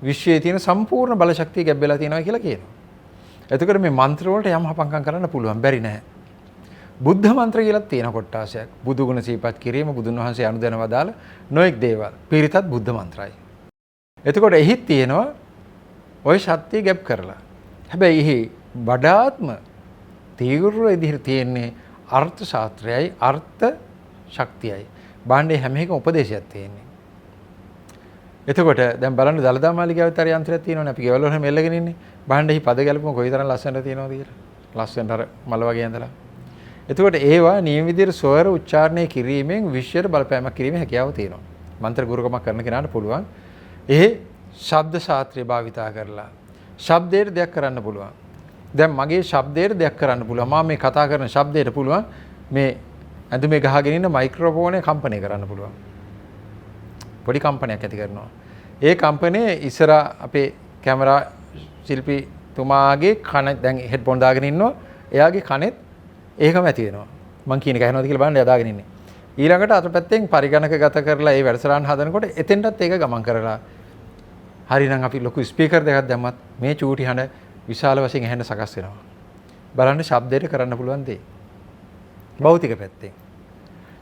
විශ්වයේ තියෙන සම්පූර්ණ බල ශක්තිය ගැබ් වෙලා තියෙනවා කියලා කියනවා. එතකොට මේ මන්ත්‍ර වලට යම් හපංකම් කරන්න පුළුවන් බැරි නෑ. බුද්ධ මන්ත්‍ර කියලා තියෙන කොටාසයක්. බුදු ගුණ සිහිපත් කිරීම බුදුන් වහන්සේ අනුදැන වදාළ නොඑක් දේවල්. පිරිතත් බුද්ධ මන්ත්‍රයි. එතකොට එහිත් තියෙනවා ওই ශක්තිය ගැප් කරලා. හැබැයි එහි වඩාත්ම තීව්‍ර විදිහට තියෙන්නේ අර්ථ ශාස්ත්‍රයයි අර්ථ ශක්තියයි. බාණ්ඩේ හැම එකම උපදේශයක් තියෙන්නේ. එතකොට දැන් බලන්න දලදා මාලිගාවේ තර යන්ත්‍රයක් තියෙනවනේ අපි ගෙවල් වල මෙල්ලගෙන ඉන්නේ. බාණ්ඩෙහි පද ගැලපුම කොයිතරම් ලස්සනට තියෙනවද කියලා. ලස්සනට අර මල වගේ ඇඳලා. එතකොට ඒවා නියම විදිහට ස්වර උච්චාරණය කිරීමෙන් විශ්වයට බලපෑමක් කිරීමේ හැකියාව තියෙනවා. මන්ත්‍ර ගුරුකමක් කරන කෙනාට පුළුවන්. ඒ ශබ්ද ශාස්ත්‍රය භාවිතා කරලා ශබ්දයට දෙයක් කරන්න පුළුවන්. දැන් මගේ ශබ්දයට දෙයක් කරන්න පුළුවන්. මම මේ කතා කරන ශබ්දයට පුළුවන් මේ ඇඳුමේ ගහගෙන ඉන්න මයික්‍රොෆෝනේ කම්පණය කරන්න පුළුවන්. පොඩි කම්පනයක් ඇති කරනවා. ඒ කම්පනයේ ඉස්සර අපේ කැමරා ශිල්පීතුමාගේ කන දැන් හෙඩ්ෆෝන් දාගෙන ඉන්නවා. එයාගේ කනෙත් ඒකම ඇති වෙනවා. මං කියන එක ඇහෙනවද කියලා බලන්න එයා දාගෙන ඉන්නේ. ඊළඟට අත පැත්තෙන් පරිගණකගත කරලා ඒ වැඩසටහන හදනකොට එතෙන්ටත් ඒක ගමන් කරලා හරිනම් අපි ලොකු ස්පීකර් දෙකක් දැම්මත් මේ චූටි හඬ විශාල වශයෙන් ඇහෙන්න සකස් වෙනවා. බලන්න ශබ්දයට කරන්න පුළුවන් දේ. භෞතික පැත්තෙන්.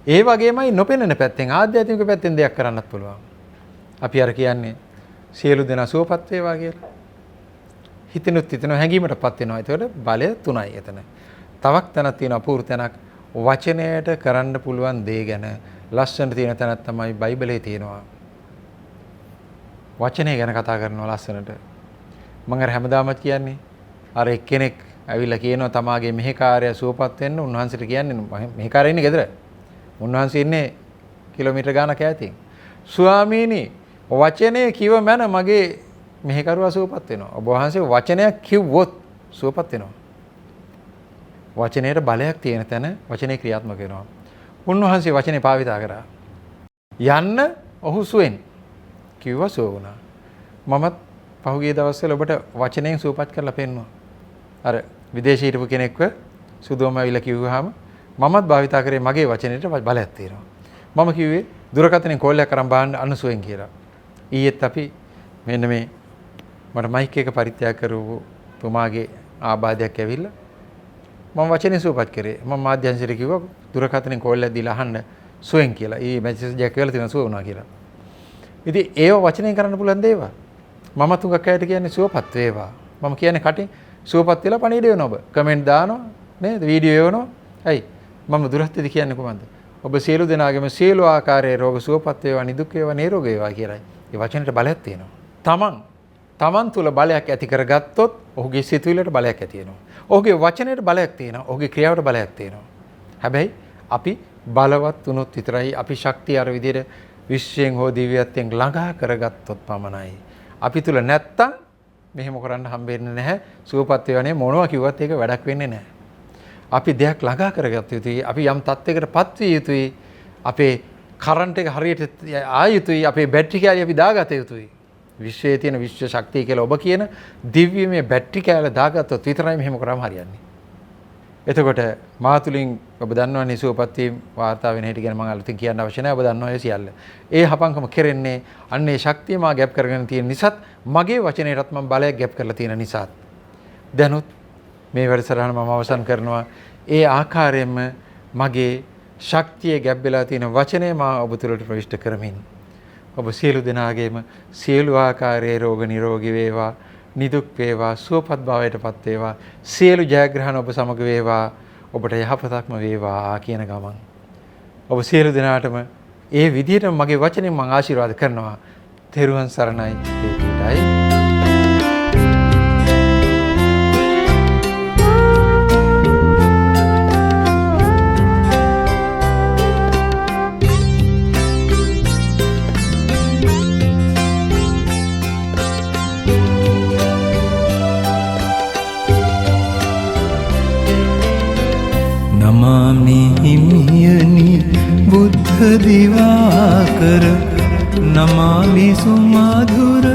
ඒ වගේමයි නොපෙනෙන පැත්තෙන් ආධ්‍යාත්මික පැත්තෙන් දෙයක් කරන්නත් පුළුවන්. අපි අර කියන්නේ සියලු දෙනා සුවපත් වේවා කියලා. හිතෙනුත් හිතෙනවා හැඟීමටපත් වෙනවා. ඒතකොට බලය තුනයි එතන. තවක් තැනක් තියෙන අපූර්ව තැනක් වචනයට කරන්න පුළුවන් දේ ගැන ලස්සනට තියෙන තැනක් තමයි බයිබලයේ තියෙනවා. වචනය ගැන කතා කරනවා ලස්සනට. මම අර හැමදාමත් කියන්නේ අර එක්කෙනෙක් ඇවිල්ලා කියනවා තමාගේ මෙහෙකාරය සුවපත් වෙන්න උන්වහන්සේට කියන්නේ මෙහෙකාරය ඉන්නේ ගෙදර. උන්වහන්සේ ඉන්නේ කිලෝමීටර ගානක් ඈතින්. ස්වාමීනි වචනේ කිව මැන මගේ මෙහෙකරුවා සුවපත් වෙනවා. ඔබ වහන්සේ වචනයක් කිව්වොත් සුවපත් වෙනවා. වචනයට බලයක් තියෙන තැන වචනේ ක්‍රියාත්මක වෙනවා. උන්වහන්සේ වචනේ භාවිතා කරා. යන්න ඔහු සුවෙන් කිව්වා සුව වුණා. මමත් පහුගිය දවස්වල ඔබට වචනයෙන් සුවපත් කරලා පෙන්නුවා. අර විදේශී හිටපු කෙනෙක්ව සුදුවම ඇවිල්ලා කිව්වහම මමත් භාවිතා කරේ මගේ වචනෙට බලයක් තියෙනවා. මම කිව්වේ දුරකථනයෙන් කෝල් එකක් කරන් බලන්න අනුසුවෙන් කියලා. ඊයේත් අපි මෙන්න මේ මට මයික් එක පරිත්‍යාග කරපු තුමාගේ ආබාධයක් ඇවිල්ලා මම වචනේ සුවපත් කරේ. මම මාධ්‍යංශයට කිව්වා දුරකථනයෙන් කෝල් එකක් දීලා අහන්න සුවෙන් කියලා. ඊ මැසේජ් එකක් කියලා තියෙනවා සුව වුණා කියලා. ඉතින් ඒව වචනෙන් කරන්න පුළුවන් දේවල්. මම තුඟක් අයට කියන්නේ සුවපත් වේවා. මම කියන්නේ කටින් සුවපත් වෙලා පණිවිඩ වෙනවා ඔබ. කමෙන්ට් දානවා නේද? වීඩියෝ එවනවා. ඇයි? මම දුරස්ථිත කියන්නේ කොහොමද? ඔබ සියලු දෙනාගේම සියලු ආකාරයේ රෝග සුවපත් වේවා, නිදුක් වේවා, නිරෝග වේවා කියලායි. ඒ වචනෙට බලයක් තියෙනවා. තමන් තුල බලයක් ඇති කරගත්තොත් ඔහුගේ සිතුවිල්ලට බලයක් ඇති වෙනවා. ඔහුගේ වචනයට බලයක් තියෙනවා. ඔහුගේ ක්‍රියාවට බලයක් තියෙනවා. හැබැයි අපි බලවත් වුණොත් විතරයි අපි ශක්තිය අර විදිහට විශ්වයෙන් හෝ දිව්‍යත්වයෙන් ළඟා කරගත්තොත් පමණයි. අපි තුල නැත්තම් මෙහෙම කරන්න හම්බෙන්නේ නැහැ. සුවපත් වේවනේ මොනවා කිව්වත් ඒක වැඩක් වෙන්නේ නැහැ. අපි දෙයක් ළඟා කරගත යුතුයි. අපි යම් තත්යකට පත් විය යුතුයි. අපේ කරන්ට් එක හරියට ආ යුතුයි. අපේ බැටරි කෑලි අපි දාගත යුතුයි. විශ්වයේ තියෙන විශ්ව ශක්තිය කියලා ඔබ කියන දිව්‍යමය බැටරි කෑල්ල දාගත්තොත් විතරයි මෙහෙම කරාම හරියන්නේ. එතකොට මා තුලින් ඔබ දන්නවනේ සුවපත් වීම වාර්තා වෙන හැටි ගැන මම අලුතින් කියන්න අවශ්‍ය නැහැ. ඔබ දන්නවා ඒ සියල්ල. ඒ හපංකම කෙරෙන්නේ අන්නේ ශක්තිය මා ගැප් කරගෙන තියෙන නිසාත් මගේ වචනයටත් මම බලයක් ගැප් කරලා තියෙන නිසාත්. දැනුත් මේ වැඩසටහන මම අවසන් කරනවා. ඒ ආකාරයෙන්ම මගේ ශක්තිය ගැප් වෙලා තියෙන වචනය මා ඔබ තුළට ප්‍රවිෂ්ඨ කරමින් ඔබ සියලු දෙනාගේම සියලු ආකාරයේ රෝග නිරෝගී වේවා, නිදුක් වේවා, සුවපත් භාවයට පත් වේවා, සියලු ජයග්‍රහණ ඔබ සමග වේවා, ඔබට යහපතක්ම වේවා කියන ගමන් ඔබ සියලු දෙනාටම ඒ විදිහටම මගේ වචනෙන් මම ආශිර්වාද කරනවා. තෙරුවන් සරණයි. දෙවියන්ටයි නමාමි හිමියනි බුද්ධ දිවාකර නමාමි සුමధుර